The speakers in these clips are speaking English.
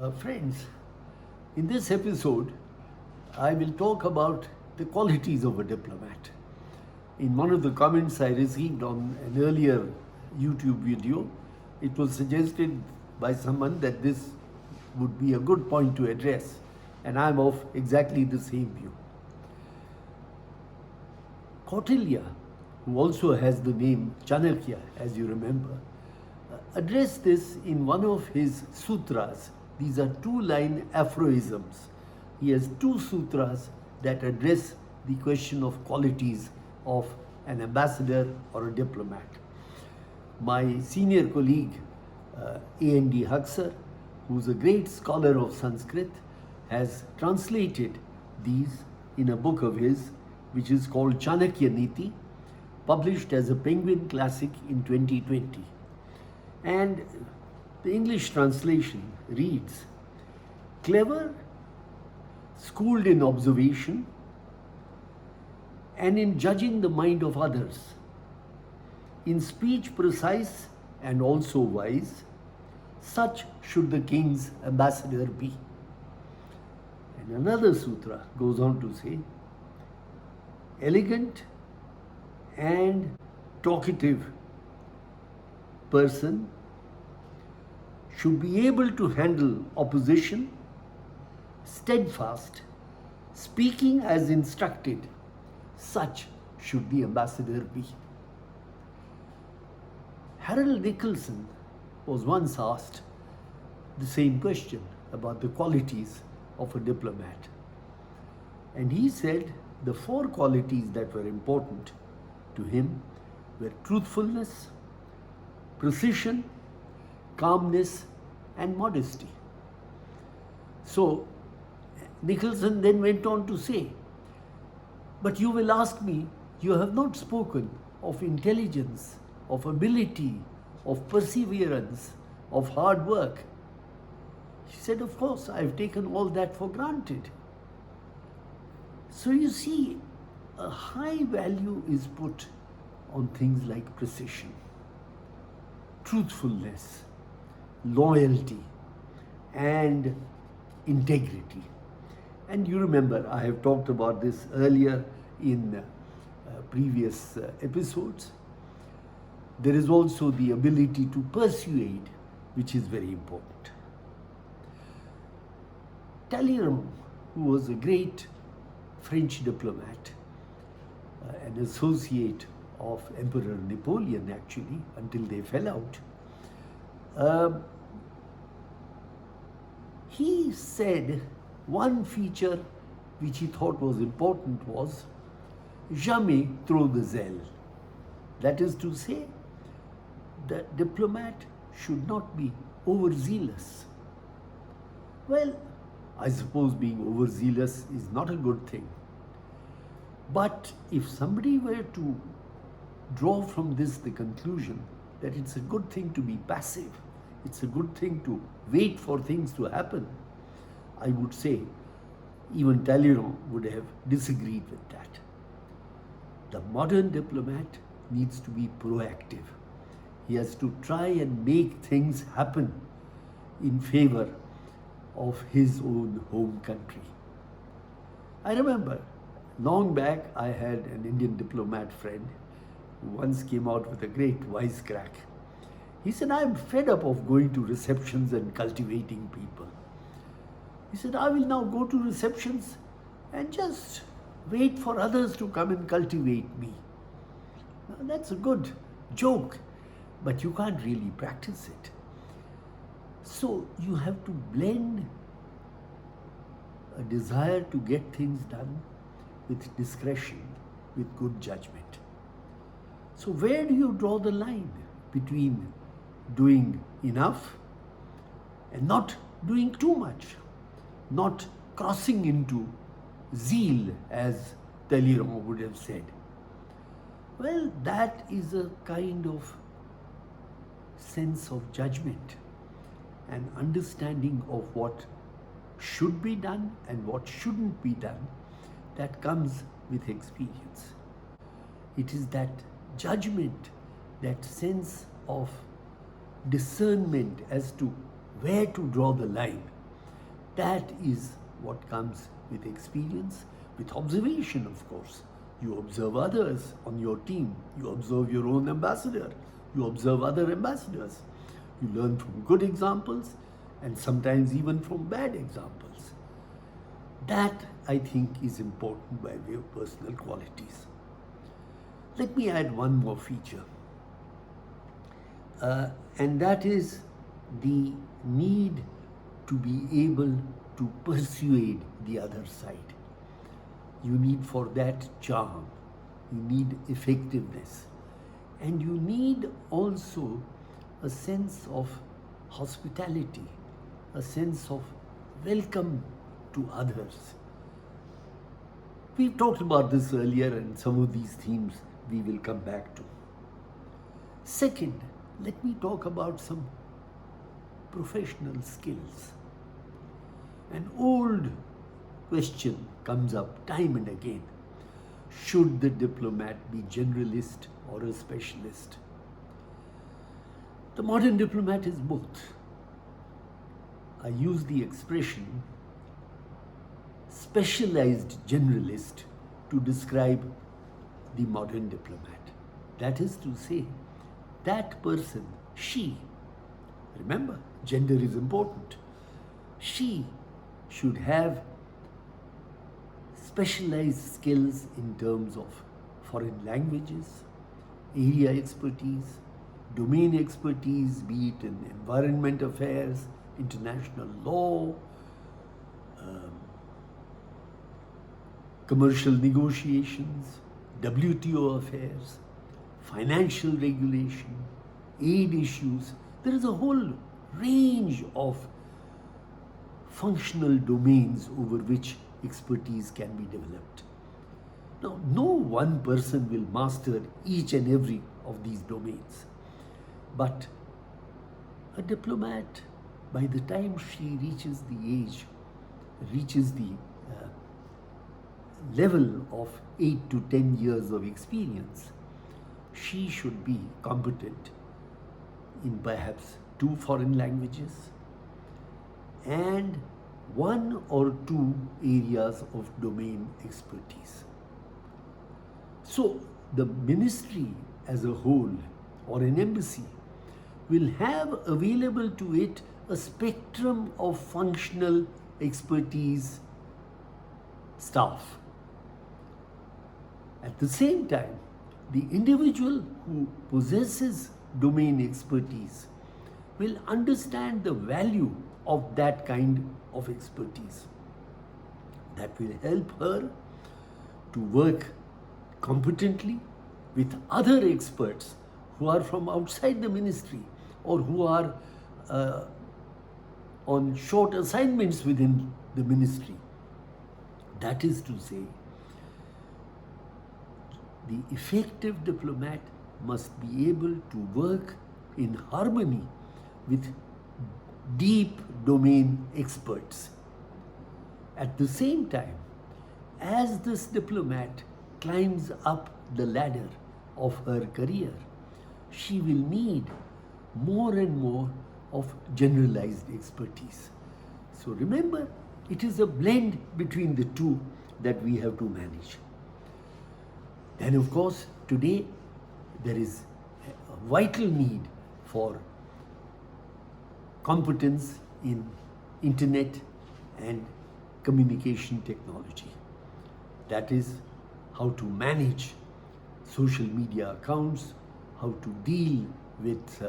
Friends, in this episode, I will talk about the qualities of a diplomat. In one of the comments I received on an earlier YouTube video, it was suggested by someone that this would be a good point to address, and I'm of exactly the same view. Kautilya, who also has the name Chanakya, as you remember, addressed this in one of his sutras. These are two-line aphorisms. He has two sutras that address the question of qualities of an ambassador or a diplomat. My senior colleague, A.N.D. Haksar, who's a great scholar of Sanskrit, has translated these in a book of his, which is called Chanakya Niti, published as a Penguin Classic in 2020. And the English translation reads, clever, schooled in observation, and in judging the mind of others, in speech precise and also wise, such should the king's ambassador be. And another sutra goes on to say, elegant and talkative person should be able to handle opposition, steadfast, speaking as instructed, such should the ambassador be. Harold Nicholson was once asked the same question about the qualities of a diplomat. And he said the four qualities that were important to him were truthfulness, precision, calmness, and modesty. So Nicholson then went on to say, but you will ask me, you have not spoken of intelligence, of ability, of perseverance, of hard work. He said, of course, I've taken all that for granted. So you see, a high value is put on things like precision, truthfulness, loyalty, and integrity. And you remember, I have talked about this earlier in previous episodes. There is also the ability to persuade, which is very important. Talleyrand, who was a great French diplomat, an associate of Emperor Napoleon actually, until they fell out, he said one feature which he thought was important was jamais trop de zèle. That is to say, the diplomat should not be overzealous. Well, I suppose being overzealous is not a good thing. But if somebody were to draw from this the conclusion that it's a good thing to be passive, it's a good thing to wait for things to happen, I would say even Talleyrand would have disagreed with that. The modern diplomat needs to be proactive. He has to try and make things happen in favor of his own home country. I remember long back I had an Indian diplomat friend who once came out with a great wisecrack. He said, I'm fed up of going to receptions and cultivating people. He said, I will now go to receptions and just wait for others to come and cultivate me. Now, that's a good joke, but you can't really practice it. So you have to blend a desire to get things done with discretion, with good judgment. So where do you draw the line between doing enough and not doing too much, not crossing into zeal, as Talleyrand would have said? Well, that is a kind of sense of judgment and understanding of what should be done and what shouldn't be done that comes with experience. It is that judgment, that sense of discernment as to where to draw the line, That is what comes with experience, with observation, of course. You observe others on your team. You observe your own ambassador. You observe other ambassadors. You learn from good examples and sometimes even from bad examples. That, I think, is important by way of personal qualities. Let me add one more feature, and that is the need to be able to persuade the other side. You need for that charm, you need effectiveness, and you need also a sense of hospitality, a sense of welcome to others. We've talked about this earlier, and some of these themes we will come back to. Second, let me talk about some professional skills. An old question comes up time and again. Should the diplomat be generalist or a specialist? The modern diplomat is both. I use the expression specialized generalist to describe the modern diplomat. That is to say, that person, she, remember, gender is important, she should have specialized skills in terms of foreign languages, area expertise, domain expertise, be it in environment affairs, international law, commercial negotiations, WTO affairs, financial regulation, aid issues. There is a whole range of functional domains over which expertise can be developed. Now, no one person will master each and every of these domains, but a diplomat, by the time she reaches the age, reaches the level of 8 to 10 years of experience, she should be competent in perhaps 2 foreign languages and 1 or 2 areas of domain expertise. So the ministry as a whole or an embassy will have available to it a spectrum of functional expertise staff. At the same time, the individual who possesses domain expertise will understand the value of that kind of expertise. That will help her to work competently with other experts who are from outside the ministry or who are on short assignments within the ministry. That is to say, the effective diplomat must be able to work in harmony with deep domain experts. At the same time, as this diplomat climbs up the ladder of her career, she will need more and more of generalized expertise. So remember, it is a blend between the two that we have to manage. Then, of course, today there is a vital need for competence in internet and communication technology. That is, how to manage social media accounts, how to deal with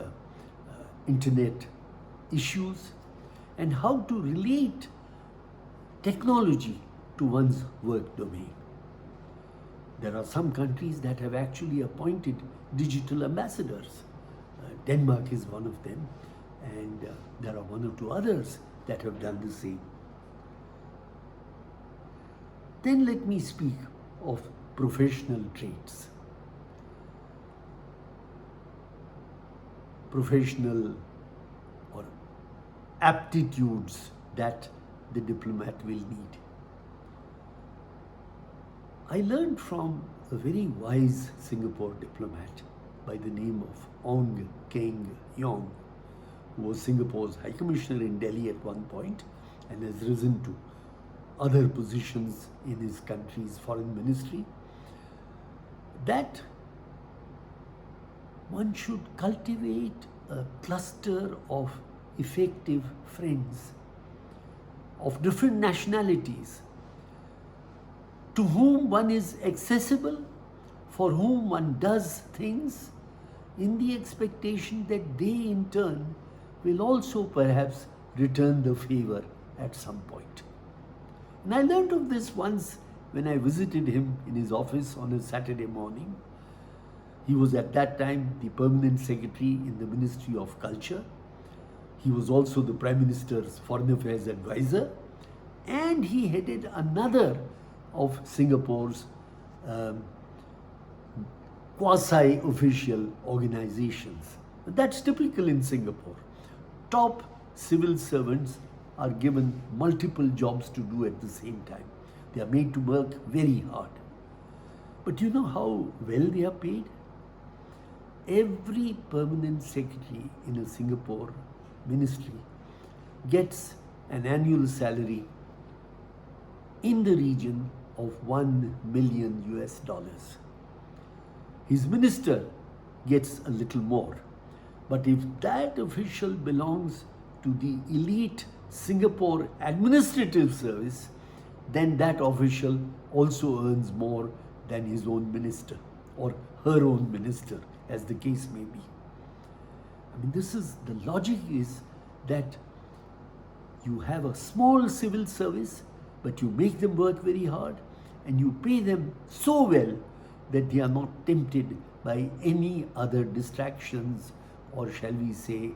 internet issues, and how to relate technology to one's work domain. There are some countries that have actually appointed digital ambassadors. Denmark is one of them, and there are 1 or 2 others that have done the same. Then let me speak of professional traits. Professional or aptitudes that the diplomat will need. I learned from a very wise Singapore diplomat by the name of Ong Keng Yong, who was Singapore's High Commissioner in Delhi at one point and has risen to other positions in his country's foreign ministry, that one should cultivate a cluster of effective friends of different nationalities to whom one is accessible, for whom one does things in the expectation that they in turn will also perhaps return the favor at some point. And I learned of this once when I visited him in his office on a Saturday morning. He was at that time the permanent secretary in the Ministry of Culture. He was also the Prime Minister's Foreign Affairs advisor, and he headed another of Singapore's quasi-official organizations. That's typical in Singapore. Top civil servants are given multiple jobs to do at the same time. They are made to work very hard. But you know how well they are paid? Every permanent secretary in a Singapore ministry gets an annual salary in the region of $1 million US. His minister gets a little more. But if that official belongs to the elite Singapore administrative service, then that official also earns more than his own minister or her own minister, as the case may be. I mean, the logic is that you have a small civil service, but you make them work very hard and you pay them so well that they are not tempted by any other distractions, or shall we say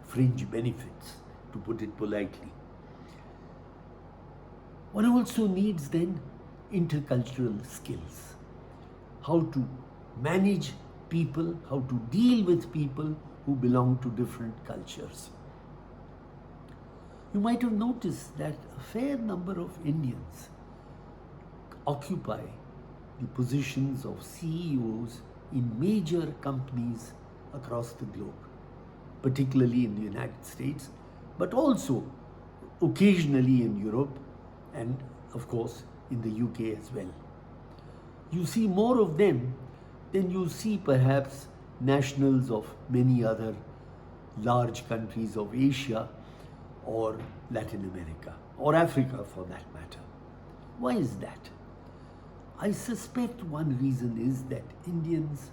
fringe benefits, to put it politely. One also needs then intercultural skills. How to manage people, how to deal with people who belong to different cultures. You might have noticed that a fair number of Indians occupy the positions of CEOs in major companies across the globe, particularly in the United States, but also occasionally in Europe and, of course, in the UK as well. You see more of them than you see perhaps nationals of many other large countries of Asia or Latin America or Africa for that matter. Why is that? I suspect one reason is that Indians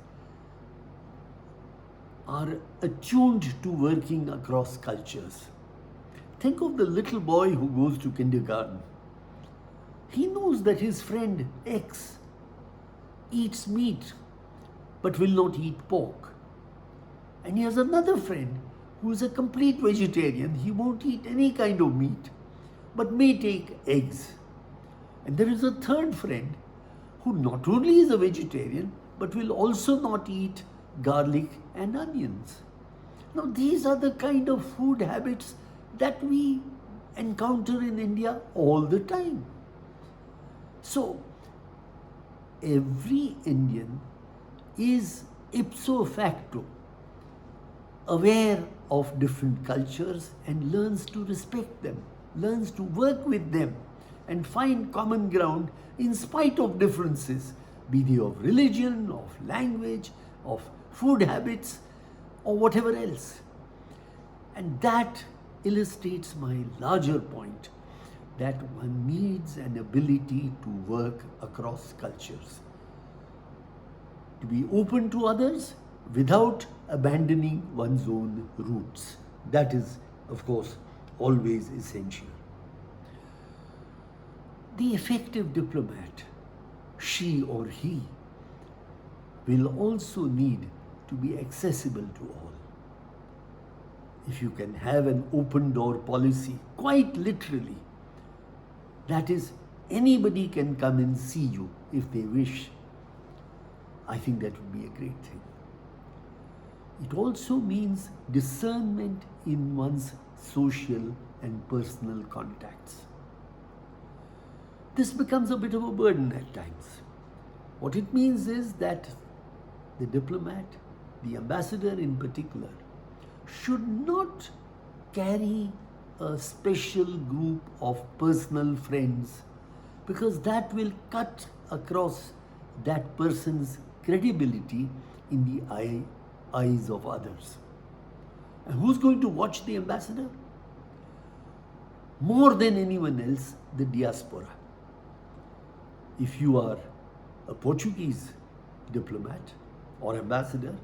are attuned to working across cultures. Think of the little boy who goes to kindergarten. He knows that his friend X eats meat but will not eat pork. And he has another friend who is a complete vegetarian. He won't eat any kind of meat but may take eggs. And there is a third friend who not only is a vegetarian but will also not eat garlic and onions. Now, these are the kind of food habits that we encounter in India all the time. So, every Indian is ipso facto aware of different cultures and learns to respect them, learns to work with them and find common ground in spite of differences, be they of religion, of language, of food habits, or whatever else. And that illustrates my larger point that one needs an ability to work across cultures, to be open to others without abandoning one's own roots. That is, of course, always essential. The effective diplomat, she or he, will also need to be accessible to all. If you can have an open door policy, quite literally, that is, anybody can come and see you if they wish, I think that would be a great thing. It also means discernment in one's social and personal contacts. This becomes a bit of a burden at times. What it means is that the diplomat, the ambassador in particular, should not carry a special group of personal friends, because that will cut across that person's credibility in the eyes of others. And who's going to watch the ambassador? More than anyone else, the diaspora. If you are a Portuguese diplomat or ambassador,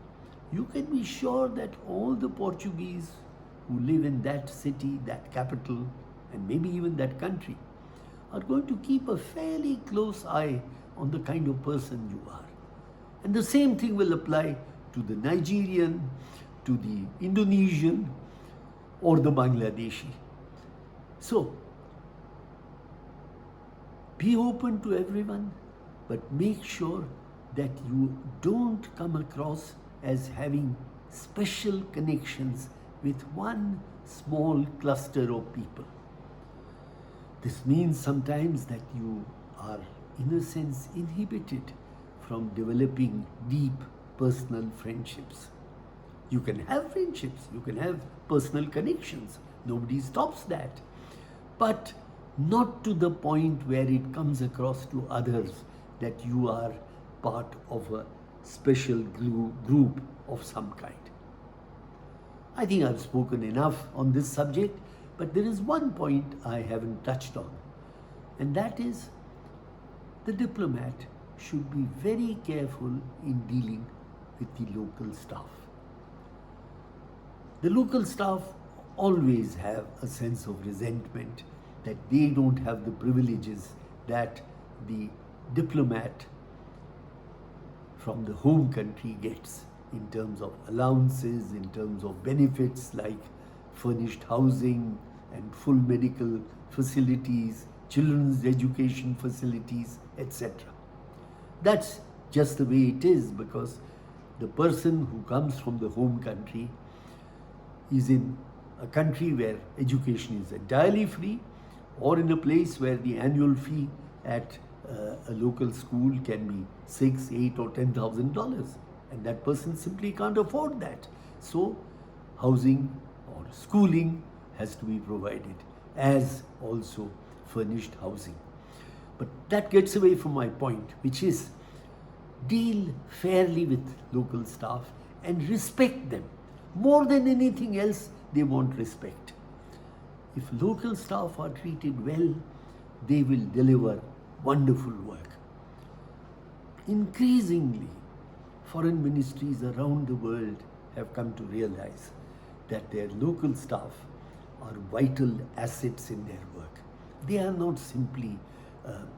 you can be sure that all the Portuguese who live in that city, that capital, and maybe even that country, are going to keep a fairly close eye on the kind of person you are. And the same thing will apply to the Nigerian, to the Indonesian, or the Bangladeshi. So, be open to everyone, but make sure that you don't come across as having special connections with one small cluster of people. This means sometimes that you are, in a sense, inhibited from developing deep personal friendships. You can have friendships, you can have personal connections, nobody stops that. But not to the point where it comes across to others that you are part of a special group of some kind. I think I've spoken enough on this subject, but there is one point I haven't touched on, and that is the diplomat should be very careful in dealing with the local staff. The local staff always have a sense of resentment that they don't have the privileges that the diplomat from the home country gets in terms of allowances, in terms of benefits like furnished housing and full medical facilities, children's education facilities, etc. That's just the way it is, because the person who comes from the home country is in a country where education is entirely free, or in a place where the annual fee at a local school can be $6,000, $8,000 or $10,000, and that person simply can't afford that. So housing or schooling has to be provided, as also furnished housing. But that gets away from my point, which is deal fairly with local staff and respect them. More than anything else, they want respect. If local staff are treated well, they will deliver wonderful work. Increasingly, foreign ministries around the world have come to realize that their local staff are vital assets in their work. They are not simply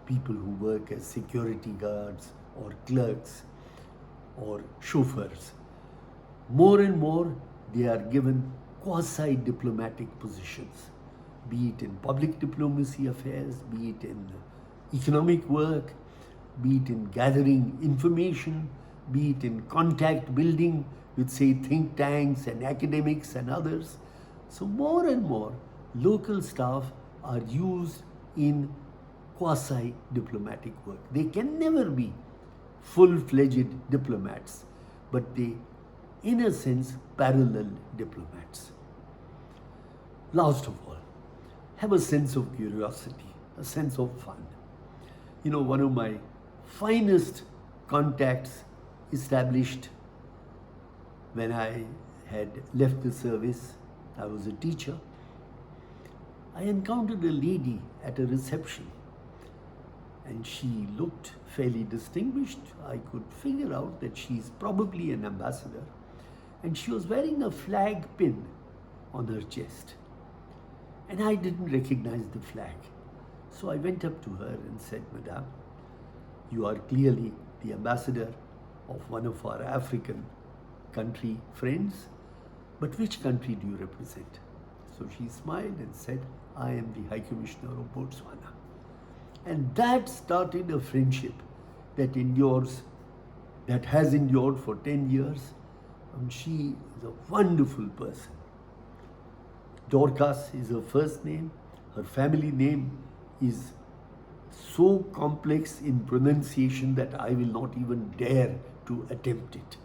people who work as security guards or clerks or chauffeurs. More and more, they are given quasi-diplomatic positions, be it in public diplomacy affairs, be it in economic work, be it in gathering information, be it in contact building with, say, think tanks and academics and others. So more and more, local staff are used in quasi-diplomatic work. They can never be full-fledged diplomats, but they, in a sense, parallel diplomats. Last of all, have a sense of curiosity, a sense of fun. You know, one of my finest contacts established when I had left the service, I was a teacher. I encountered a lady at a reception, and she looked fairly distinguished. I could figure out that she's probably an ambassador, and she was wearing a flag pin on her chest. And I didn't recognize the flag. So I went up to her and said, "Madam, you are clearly the ambassador of one of our African country friends, but which country do you represent?" So she smiled and said, "I am the High Commissioner of Botswana." And that started a friendship that endures, that has endured for 10 years. And she is a wonderful person. Dorcas is her first name. Her family name is so complex in pronunciation that I will not even dare to attempt it.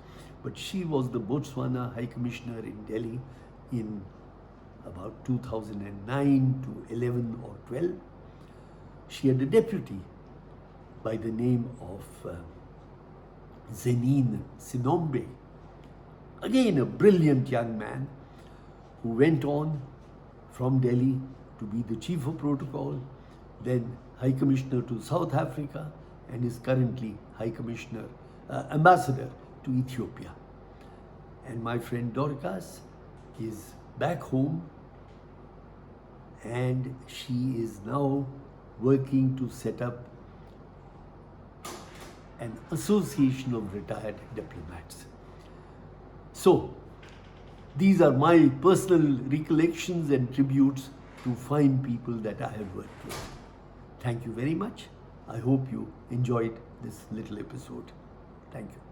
But she was the Botswana High Commissioner in Delhi in about 2009 to 11 or 12. She had a deputy by the name of Zenene Sinombe, again a brilliant young man who went on from Delhi to be the chief of protocol, then High Commissioner to South Africa, and is currently ambassador to Ethiopia. And my friend Dorcas is back home, and she is now working to set up an association of retired diplomats. So, these are my personal recollections and tributes to fine people that I have worked with. Thank you very much. I hope you enjoyed this little episode. Thank you.